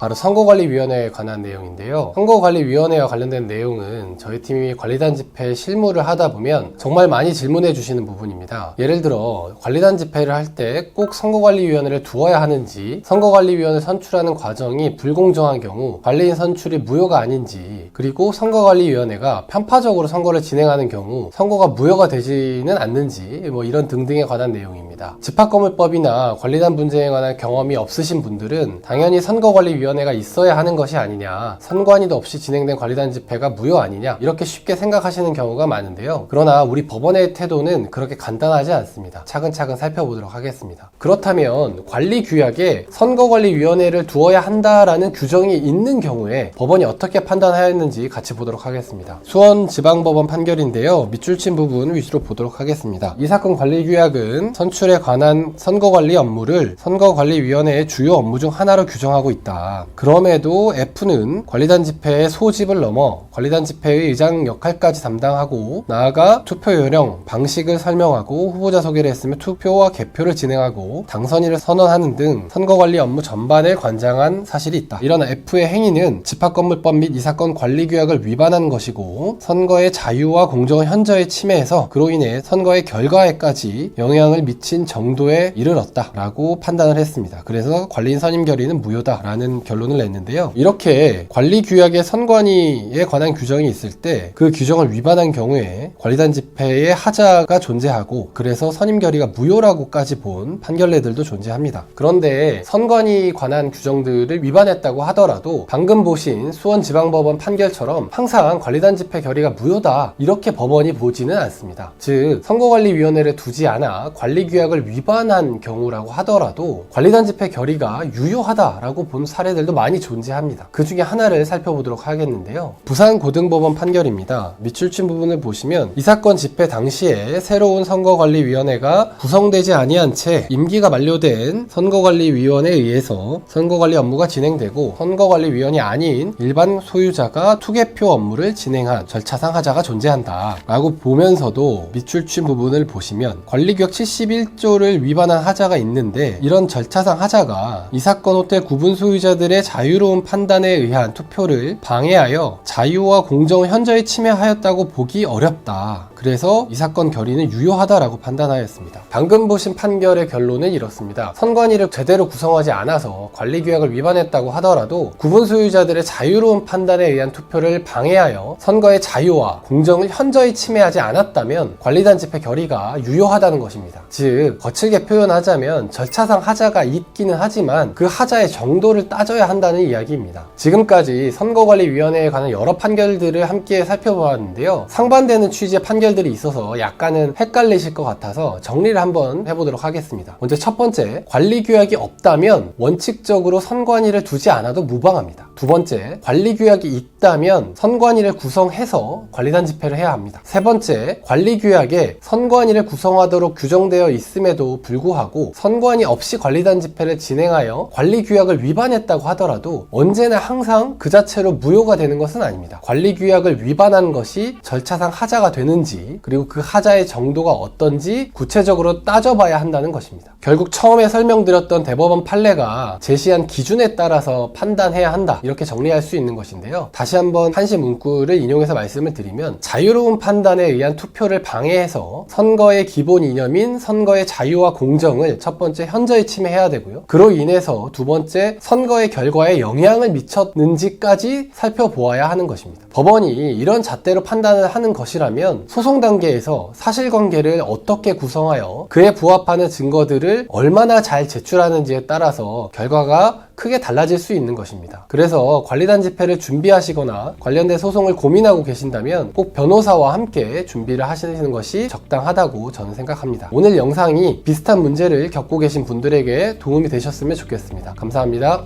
바로 선거관리위원회에 관한 내용인데요. 선거관리위원회와 관련된 내용은 저희 팀이 관리단 집회 실무를 하다 보면 정말 많이 질문해 주시는 부분입니다. 예를 들어 관리단 집회를 할 때 꼭 선거관리위원회를 두어야 하는지, 선거관리위원회 선출하는 과정이 불공정한 경우 관리인 선출이 무효가 아닌지, 그리고 선거관리위원회가 편파적으로 선거를 진행하는 경우 선거가 무효가 되지는 않는지, 이런 등등에 관한 내용입니다. 집합건물법이나 관리단 분쟁에 관한 경험이 없으신 분들은 당연히 선거관리위원회가 있어야 하는 것이 아니냐, 선관위도 없이 진행된 관리단 집회가 무효 아니냐, 이렇게 쉽게 생각하시는 경우가 많은데요. 그러나 우리 법원의 태도는 그렇게 간단하지 않습니다. 차근차근 살펴보도록 하겠습니다. 그렇다면 관리규약에 선거관리위원회를 두어야 한다라는 규정이 있는 경우에 법원이 어떻게 판단하였는지 같이 보도록 하겠습니다. 수원지방법원 판결인데요. 밑줄 친 부분 위주로 보도록 하겠습니다. 이 사건 관리규약은 선출에 관한 선거관리 업무를 선거관리위원회의 주요 업무 중 하나로 규정하고 있다. 그럼에도 F는 관리단 집회의 소집을 넘어 관리단 집회의 의장 역할까지 담당하고, 나아가 투표 요령, 방식을 설명하고 후보자 소개를 했으며 투표와 개표를 진행하고 당선인을 선언하는 등 선거관리 업무 전반을 관장한 사실이 있다. 이런 F의 행위는 집합건물법 및 이 사건 관리규약을 위반한 것이고, 선거의 자유와 공정을 현저히 침해해서 그로 인해 선거의 결과에까지 영향을 미친 정도에 이르렀다 라고 판단을 했습니다. 그래서 관리인 선임 결의는 무효다 라는 결론을 냈는데요. 이렇게 관리규약의 선관위에 관한 규정이 있을 때 그 규정을 위반한 경우에 관리단 집회에 하자가 존재하고, 그래서 선임 결의가 무효라고까지 본 판결례들도 존재합니다. 그런데 선관위 관한 규정들을 위반했다고 하더라도 방금 보신 수원지방법원 판결처럼 항상 관리단 집회 결의가 무효다 이렇게 법원이 보지는 않습니다. 즉 선거관리위원회를 두지 않아 관리규약을 위반한 경우라고 하더라도 관리단 집회 결의가 유효하다라고 본 사례들도 많이 존재합니다. 그 중에 하나를 살펴보도록 하겠는데요. 부산고등법원 판결입니다. 밑줄 친 부분을 보시면 이 사건 집회 당시에 새로운 선거관리위원회가 구성되지 아니한 채 임기가 만료된 선거관리위원회에 의해서 선거관리 업무가 진행되고, 선거관리위원이 아닌 일반 소유자가 투개표 업무를 진행한 절차상 하자가 존재한다 라고 보면서도 밑줄 친 부분을 보시면 관리규약 71조를 위반한 하자가 있는데, 이런 절차상 하자가 이 사건 호텔 구분 소유자들의 자유로운 판단에 의한 투표를 방해하여 자유와 공정을 현저히 침해하였다고 보기 어렵다. 그래서 이 사건 결의는 유효하다라고 판단하였습니다. 방금 보신 판결의 결론은 이렇습니다. 선관위를 제대로 구성하지 않아서 관리규약을 위반했다고 하더라도 구분 소유자들의 자유로운 판단에 의한 투표를 방해하여 선거의 자유와 공정을 현저히 침해하지 않았다면 관리단 집회 결의가 유효하다는 것입니다. 즉 거칠게 표현하자면 절차상 하자가 있기는 하지만 그 하자의 정도를 따져야 한다는 이야기입니다. 지금까지 선거관리위원회에 관한 여러 판결들을 함께 살펴보았는데요. 상반되는 취지의 판결들이 있어서 약간은 헷갈리실 것 같아서 정리를 한번 해보도록 하겠습니다. 먼저 첫 번째, 관리규약이 없다면 원칙적으로 선관위를 두지 않아도 무방합니다. 두 번째, 관리규약이 있다면 선관위를 구성해서 관리단 집회를 해야 합니다. 세 번째, 관리규약에 선관위를 구성하도록 규정되어 있음에도 불구하고 선관위 없이 관리단 집회를 진행하여 관리규약을 위반했다고 하더라도 언제나 항상 그 자체로 무효가 되는 것은 아닙니다. 관리규약을 위반한 것이 절차상 하자가 되는지, 그리고 그 하자의 정도가 어떤지 구체적으로 따져봐야 한다는 것입니다. 결국 처음에 설명드렸던 대법원 판례가 제시한 기준에 따라서 판단해야 한다, 이렇게 정리할 수 있는 것인데요. 다시 한번 한시 문구를 인용해서 말씀을 드리면, 자유로운 판단에 의한 투표를 방해해서 선거의 기본 이념인 선거의 자유와 공정을 첫 번째 현저히 침해해야 되고요. 그로 인해서 두 번째, 선거의 결과에 영향을 미쳤는지까지 살펴보아야 하는 것입니다. 법원이 이런 잣대로 판단을 하는 것이라면 소송 단계에서 사실관계를 어떻게 구성하여 그에 부합하는 증거들을 얼마나 잘 제출하는지에 따라서 결과가 크게 달라질 수 있는 것입니다. 그래서 관리단 집회를 준비하시거나 관련된 소송을 고민하고 계신다면 꼭 변호사와 함께 준비를 하시는 것이 적당하다고 저는 생각합니다. 오늘 영상이 비슷한 문제를 겪고 계신 분들에게 도움이 되셨으면 좋겠습니다. 감사합니다.